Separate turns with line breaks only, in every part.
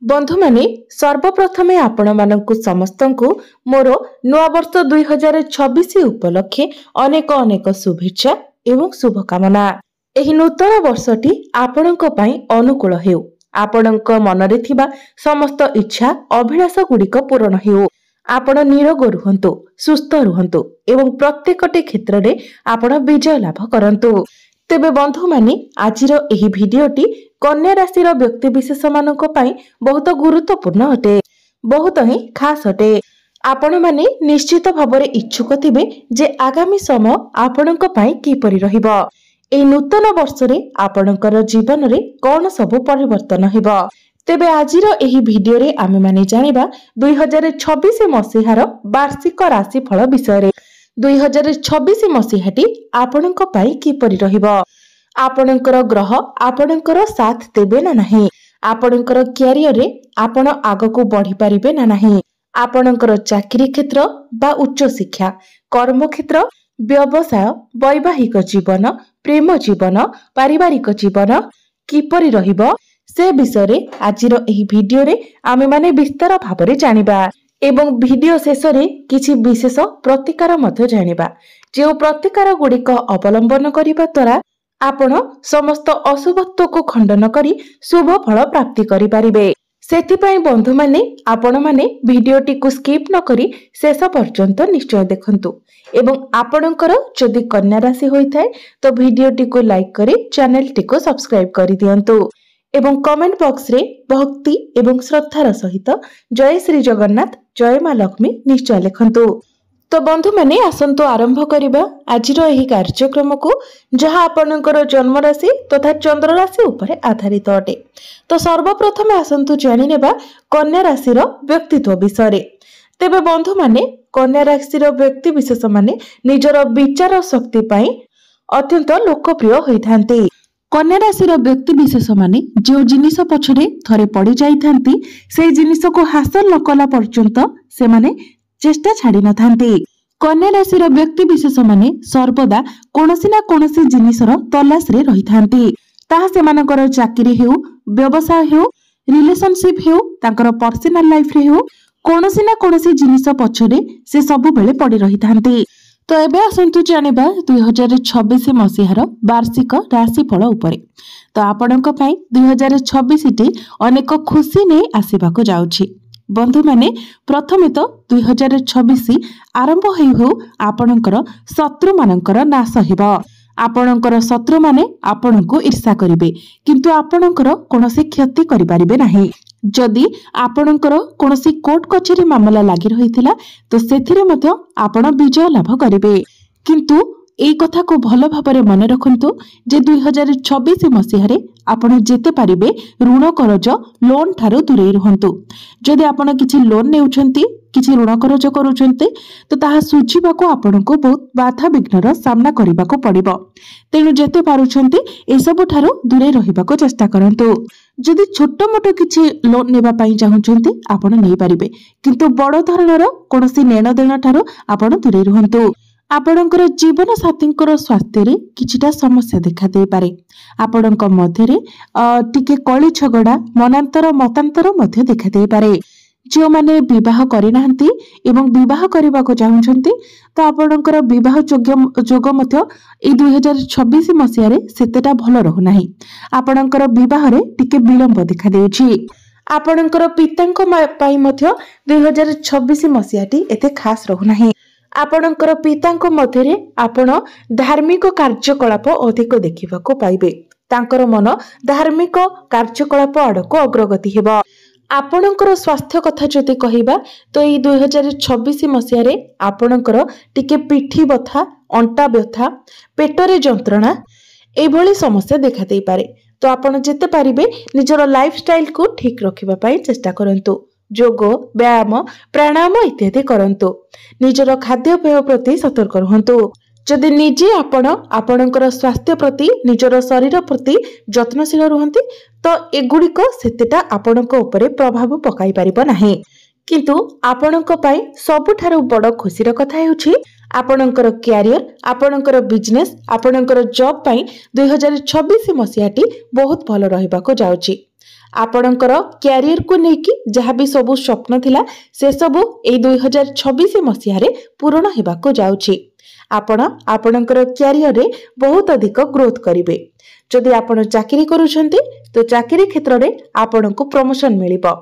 बंधु माने सर्वप्रथमे आपण मानकु समस्तंकु मोर नुआ वर्ष 2026 उपलक्षे अनेक अनेक शुभेच्छा एवं शुभकामना। एही नूतन वर्षटी आपणक पई अनुकूल हेउ, आपणक मनरे थिबा समस्त इच्छा अभिलाष गुड़िक पूर्ण हेउ। आपण निरोग रुहंतु, सुस्थ रुहंतु एवं प्रत्येकटी क्षेत्र में आपण विजय लाभ करंतु। तेबे बंधु माने आजिर एही भिडियोटी कन्या राशि व्यक्ति विशेष मानक पई बहुत गुरुत्वपूर्ण अटे, बहुत ही खास अटे। आपण माने निश्चित भाବରେ इच्छुक थिबे जे आगामी समय आपणक पई किपरि रहिबो, ए नूतन वर्ष रे आपणकर जीवन रे कोन सब परिवर्तन हेबो। तेबे आजिर एही भिडियो रे आमे माने जानिबा 2026 मसीहार वार्षिक राशिफल विषय रे। 2026 मसीहाटी आपणक पई किपरि रहिबो, आपणकर ग्रह आपणकर साथ देबे ना नाही, आपणकर क्यारियर रे आपण आगको बढ़ी पारिबे ना नाही, आपणकर चाकरी क्षेत्र बा उच्च शिक्षा, कर्म क्षेत्र, व्यवसाय, वैवाहिक जीवन, प्रेम जीवन, पारिवारिक जीवन किपरि रहिबो से विषय रे आजिर एही भिडियो रे आमे माने विस्तार भाबरे जानिबा एवं भिडियो शेष रे किछि विशेष प्रतिकार मध्य जानिबा। जे प्रतिकार गुड़िक अवलंबन करिबा द्वारा आपण समस्त अशुभत्व को खंडन करी शुभ फल प्राप्ति करि पारिबे। सेथिपाई बंधु माने आपण माने भिडियोटी को स्किप न करी शेष पर्यंत निश्चय देखंतु एवं आपणकर जदि कन्या राशि होइथाय तो भिडियोटी को लाइक करी चैनल टी को सब्सक्राइब करि दियंतु एवं कमेंट बॉक्स रे भक्ति एवं श्रद्धार सहित जय श्री जगन्नाथ जय मां लक्ष्मी निश्चय लिखंतु। तो बंधु माने आसंतु आरंभ करिबा आजिर एही कार्यक्रम को जहा आपनकर जन्म राशि तथा चंद्र राशि उपरे आधारित अटे। तो सर्वप्रथम आसंतु जानि नेबा कन्या राशि रो व्यक्तित्व विषय रे। तेबे बंधु माने कन्या राशि रो व्यक्ति विशेष माने निजर विचार शक्ति पई अत्यंत लोकप्रिय होइथांती। कन्या राशि रो व्यक्ति विशेष माने जो जिनिस पछरे थरे पड़ी जाइथांती से जिनिस को हासिल न कला पर्यंत से माने चेष्टा छाड़ी न थांती। कन्या राशि रो व्यक्ति विशेष माने सर्वदा कोनोसी ना कोनोसी जिनिसर तलाश रे रहिथांती। ताहा सेमानकर चाकरी हेउ, व्यवसाय हेउ, रिलेशनशिप हेउ, तांकर पर्सनल लाइफ रे हेउ, कोनोसी ना कोनोसी जिनिस पछरे से सब बेले पड़ी रहिथांती। तो एबे आसंतु जानिबा 2026 मसीहार वार्षिक राशिफल उपरे। तो आपणक पई 2026 टी अनेक खुशी नै आसीबाको जाउछि। बंधु माने प्रथमे तो 2026 आरंभ हेउ आपणकर शत्रु मानकर नाश हेबो। आपणकर शत्रु माने आपणको ईर्षा करिवे किंतु आपणकर कोनोसी क्षति करि पारिबे नाही। जदि आपणकर कोनोसी कोर्ट कचेरी मामला लागि रहिथिला तो सेथिरे मध्य आपण विजय लाभ करिवे। किंतु एई कथा को भलो भाबरे मन रखंतु जे 2026 मसीहारे आपण जेते पारिबे ऋण करज लोन ठारो दूरे रहंतु। जदि आपण किछि लोन नेउछंती, किछि ऋण करज करूछंती तो ताहा सुझिबाको आपणको बहुत बाधा विघ्नर सामना करिबाको पड़िबो। तेनु जेते पारुछंती ए सब ठारो दूरे रहिबाको चेष्टा करंतु। जदि छोट मोटो किछि लोन नेबा पई चाहुछंती आपण नै पारिबे किंतु बड़ धरणर कोनोसी नेण देण ठारो आपण दूरे रहंतु। आपणकर जीवन साथींकर स्वास्थ्य रे किछिटा समस्या देखा दे पारे। आपणक मध्य रे टिके कଳି झगड़ा मनांतर मतांतर मध्य देखा दे पारे। जो माने विवाह करि नाहंती एवं विवाह करबा को चाहुछंती तो आपणकर विवाह जोग मध्य ए 2026 मसिया रे सेतेटा भलो रहु नाही। आपणकर विवाह रे टिके विलंब देखा देउछि। आपणकर पितांक पई मध्य 2026 मसियाटी एते खास रहु नाही। आपणकर पितांक मध्य रे आपण धार्मिक कार्यकलाप अधिक देखिबाको पाइबे। तांकर मन धार्मिक कार्यकलाप आडको अग्रगति हेबो। आपणकर स्वास्थ्य कथा जदि कहिबा तो ई 2026 मसिया रे आपणकर टिके पिठी बथा, अंटा व्यथा, पेटरे जंत्रणा ए भली समस्या देखा देई पारे। तो आपण जेते पारिबे निजर लाइफस्टाइल को ठीक रखिबा पई चेष्टा करंतु। जोग, व्यायाम, प्राणायाम इत्यादि करंतु। निजर खाद्यपेय प्रति सतर्क रहंतु। जदि निजे आपणकर स्वास्थ्य प्रति निजर शरीर प्रति जत्नशील रुहंती तो एगुड़िक सेतेटा आपणक उपरे प्रभाव पकाई पारिबो नाही। किंतु आपणक पई सबुठारु बड़ खुशीर कथा हेउछि आपणकर क्यारियर, आपणकर बिजनेस, आपणकर जॉब पई 2026 मसियाटी बहुत भलो रहिबाको जाउछि। आपणकर क्यारियर को लेकिन जहाँ भी सबू स्वप्न थिला से सबू ए 2026 मसीह पूरण होगा जाउछि। आपण आपणकर क्यारियर रे बहुत अधिक ग्रोथ करिवे। जदि आपण चाकरी करूछंती तो चाकरी क्षेत्र रे आपणको प्रमोशन मिलिबो।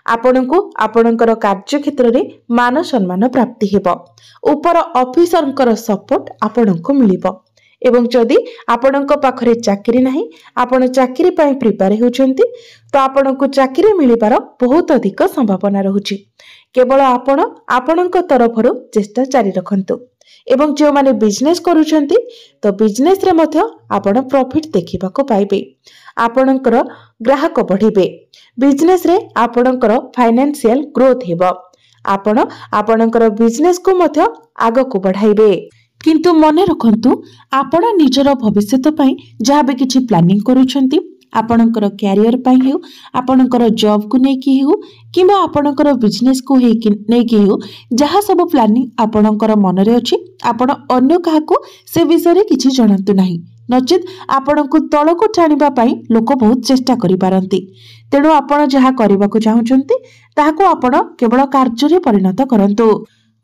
आपणको आपणकर कार्य क्षेत्र रे मान सम्मान प्राप्ति हेबो। ऊपर ऑफिसरकर सपोर्ट आपणको मिलिबो। एवं जदि आपणक पाखरे चाकरी नाही आपण चाकरी पय प्रिपेयर होउछंती तो आपणको चाकरी मिलिबार बहुत अधिक संभावना रहुछि। केवल आपण आपणक तरफरु चेष्टा जारी रखंतु। एवं जो माने बिजनेस करूछंती तो बिजनेस रे मध्य आपण प्रॉफिट देखिबा को पाइबे। आपणकर ग्राहक बढ़िबे। बिजनेस रे आपणकर फाइनेंशियल ग्रोथ हेबो। आपण आपणकर बिजनेस को मध्य आग को बढ़ाइबे। किंतु मने रखंतु आपण निजर भविष्यत पई जहाँ भी किछि प्लानिंग करूछंती आपणकर कैरियर पई हेउ आपणकर जॉब को नेकी हेउ किबा आपणकर बिजनेस को नेकी हेउ जहाँ सब प्लानिंग आपणकर मन रे अछि आपण अन्य काहा को से विषय रे किछि जणंतु नाही। नचित आपणको तळको टाणिबा पई लोक बहुत चेष्टा करि पारंती। तेणु आपण जहाँ करबा को चाहुचंती ताहाको आपण केवल कार्य रे परिणत करंतु।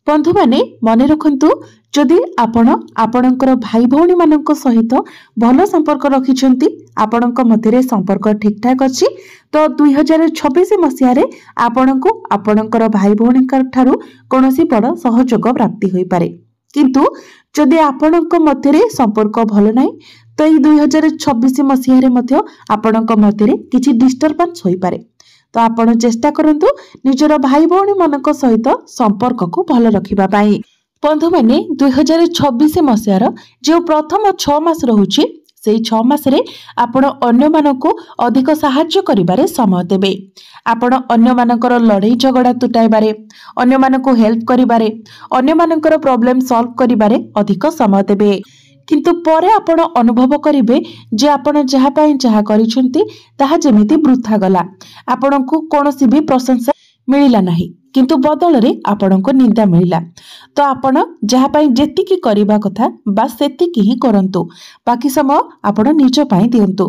बंधु माने मने रखंतु जदि आपण आपणकर भाई भौणी मानक सहित भल संपर्क रखिछंती आपणक मध्यरे संपर्क ठीक ठाक अछि तो 2026 मसिया रे आपणको आपणकर भाई भौणी ठारू कोनोसी बड़ सहयोग प्राप्ति होई पारे। किंतु जदि आपणक मध्यरे संपर्क भल नाही तो ई 2026 मसिया रे मध्य आपणक मध्यरे किछि डिस्टर्बेंस होई पारे। तो आपण चेष्टा करंतु निजर भाई भौणी मानक सहित संपर्क को भल रखिबा पाई। बंधु माने 2026 मसियार जो प्रथम 6 मास रहुछि सेई 6 मास रे आपण अन्य मानको अधिक सहाय्य करिबारे समय देबे। आपण अन्य मानकर लड़ाई झगड़ा तुटाइबारे अन्य मानको हेल्प करिबारे अन्य मानकर प्रॉब्लम सॉल्व करिबारे अधिक समय देबे। किंतु परे आपण अनुभव करिवे जे आपण जहा पई जहा करिसंती ताहा जेमिति वृथा गला। आपणको कोनोसी भी प्रशंसा मिलिला नाही किंतु बदल रे आपणको निंदा मिलिला। तो आपण जहा पई जेतिकी करिबा कथा बस सेतिकी ही करंतु। बाकी समय आपण निज पई दियंतु।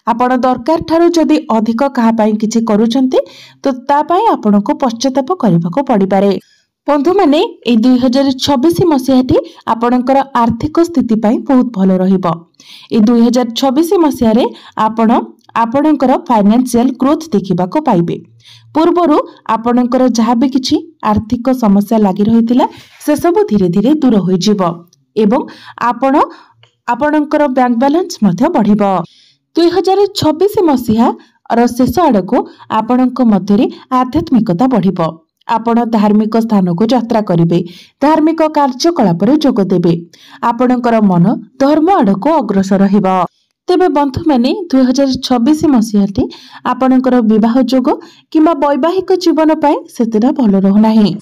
आपण दरकार ठारू जदि अधिक कहा पई किछि करूचंती तो ता पई आपणको पश्चाताप करिबाको पड़ी पारे। बंधु माने ए 2026 मसियाटी आपणकर आर्थिक स्थिति पई बहुत भलो रहिबो। ए 2026 मसिया रे आपण आपणकर फाइनेंशियल ग्रोथ देखिबा को पाइबे। पूर्वरु आपणकर जहाँ भी किछि आर्थिक समस्या लागि रहितिला से सब धीरे धीरे दूर होई जिवो एवं आपणकर बैंक बैलेंस मध्य बढ़िबो। 2026 मसिहा र शेष आडको आपणक मध्यरे आध्यात्मिकता बढ़िबो। आपण धार्मिक स्थान को यात्रा करिवे धार्मिक कार्यकलाप रे जोग देबे। आपणकर मन धर्म आडको अग्रसर हेबो। तेबे बंधु माने 2026 मसिहाटी आपणकर विवाह जोग किंबा वैवाहिक जीवन पई सेतेरा भलो रहु नाही।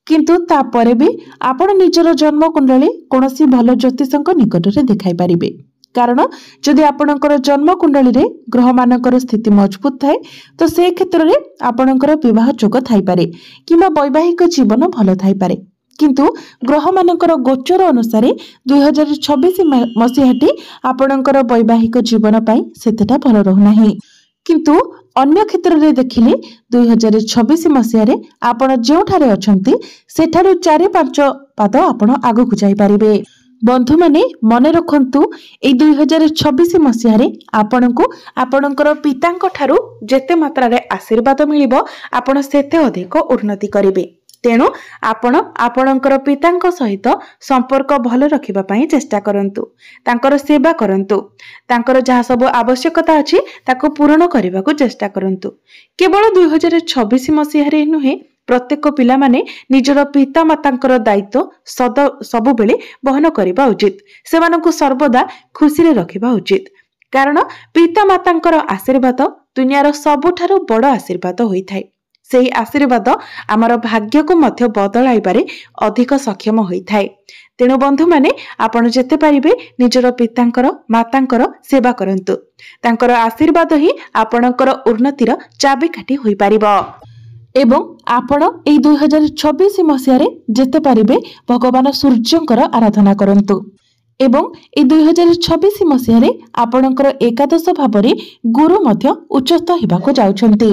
किंतु ता परे भी आपण निजर जन्म कुंडली कोनोसी भलो ज्योतिषक निकट रे देखाई पारिबे। कारण जदि आपणकर जन्म कुंडली रे ग्रह मानकर स्थिति मजबूत थाए तो से क्षेत्र रे आपणकर विवाह जोग थाई पारे किंबा वैवाहिक जीवन भलो थाई पारे। किंतु ग्रह मानकर गोचर अनुसार 2026 मसिहाटी आपणकर वैवाहिक जीवन पई सेतेटा भलो रहु नाही। किंतु अन्य क्षेत्र रे देखिले 2026 मसिया रे आपण जेउठारे अछंती सेठारु 4-5 पाद आपण आगु को जाई पारिबे। बंधु माने मने रखंतु ए 2026 मसिया रे आपणको आपणकर पितांक ठारू जेते मात्रा रे आशीर्वाद मिलिबो आपण सेते अधिक उन्नति करिवे। तेणु आपण आपणकर पितांक सहित संपर्क भल रखिबा पई चेष्टा करंतु। तांकर सेवा करंतु। तांकर जहा सब आवश्यकता अछि ताको पूर्ण करबा को चेष्टा करंतु। केवल 2026 मसिया रे नुहे प्रत्येक पिला माने निजर पिता मातांकर दायित्व सबु बेले बहन करिबा उचित। सेमानकु सर्वदा खुशी रे रखिबा उचित। कारण पिता मातांकर आशीर्वाद दुनियार सबुठारु बड़ आशीर्वाद होई थाए। सेही आशीर्वाद आमर भाग्य को मध्य बदलाइबारे अधिक सक्षम होई थाए। तेणु बंधु माने आपण जेते पारिबे निजर पितांकर मातांकर सेवा करंतु। तांकर आशीर्वाद ही आपणकर उन्नतिर चाबिकाठी होई पारिबो। एवं आपण ए 2026 मसिया रे जेते पारिबे भगवान सूर्यंकर आराधना करंतु। एवं ए 2026 मसीह आपणकर एकादश भाव गुरु मध्य उच्चस्थ होगाक जाउछंती।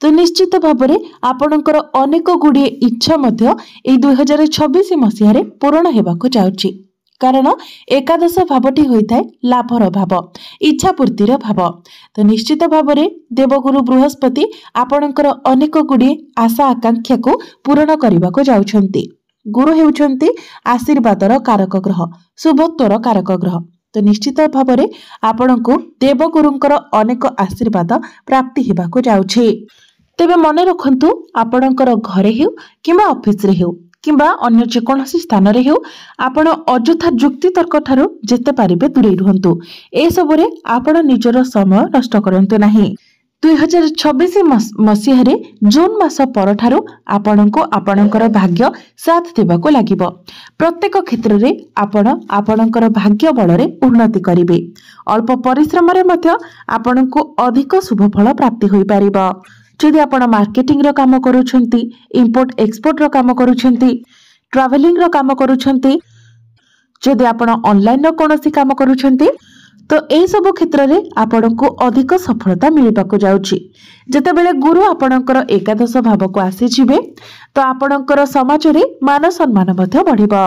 तो निश्चित भाव में आपणकर अनेक गुड़िए इच्छा मध्य ए 2026 मसीह पूरण होगाक जाउछि। कारण एकादश भावटी होता है लाभर भाव, इच्छा पूर्तिर भाव। तो निश्चित भाव में देवगुरु बृहस्पति आपणकर अनेक गुड़िए आशा आकांक्षा को पूरण करने को जाउछंती। गुरु हेउछंती आशीर्वादर कारक ग्रह, शुभत्वर कारक ग्रह। तो निश्चित भाव में आपणको देवगुरुंकर अनेक आशीर्वाद प्राप्ति होगाक जाउछि। तेबे मन रखंतु आपणकर घरे हेउ किंबा ऑफिस रे हेउ किंबा अन्य जेकोसी स्थान रे हेउ आपण अଯଥା जुक्ति तर्क ठारू जेते पारिबे दूरे रुहंतु। ए सबरे आपण निजर समय नष्ट करंतु नाही। 2026 मसीह रे जून मास परठारू आपणको आपणकर भाग्य साथ देबाको लागिबो। प्रत्येक क्षेत्र रे आपण आपणकर भाग्य बल रे उन्नति करिवे। अल्प परिश्रम रे मध्य आपणको अधिक शुभ फल प्राप्ति होई पारिबो। जदि आपण मार्केटिंग रो काम करूछंती, इंपोर्ट एक्सपोर्ट रो काम करूछंती, ट्रैवलिंग रो काम करूछंती, जदि आपण ऑनलाइन रो कोनोसी काम करूछंती, तो ए सब क्षेत्र रे आपणको अधिक सफलता मिलिबाको जाउछि। जेतेबेले गुरु आपणकर एकादश भाव को आसी जिवे तो आपणकर समाज रे मान सम्मान मध्ये बढ़िबो।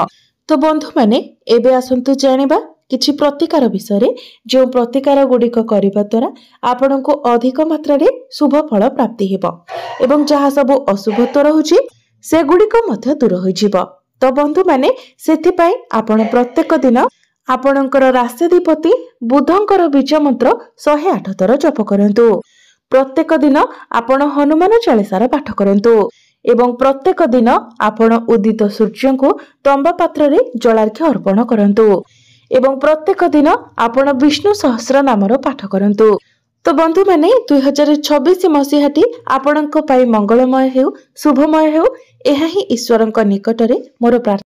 तो बंधु माने एबे आसंतु जानिबा किछि प्रतिकार विषय जो प्रतिकार गुड़िक करने द्वारा आपण को अधिक मात्रा रे शुभ फल प्राप्ति हेबो एवं जहाँ सब अशुभत्व रहुछि से गुड़िक मध्य दूर होइजिबो। तो बंधु माने सेथिपाई आपण प्रत्येक दिन आपणकर राष्ट्राधिपति बुधंकर बीज मंत्र 108 थर जप करंतु। प्रत्येक दिन आपण हनुमान चालीसार पाठ करंतु एवं प्रत्येक दिन आपण उदित सूर्य को तंबा पात्र रे जलार्घ्य अर्पण करंतु एवं प्रत्येक दिन आपण विष्णु सहस्र नामर पाठ करंतु। तो बंधु माने 2026 मसीहाटी आपणक पाई मंगलमय हेउ, शुभमय हेउ, एहा ही ईश्वरक निकटरे मोर प्रार्थना।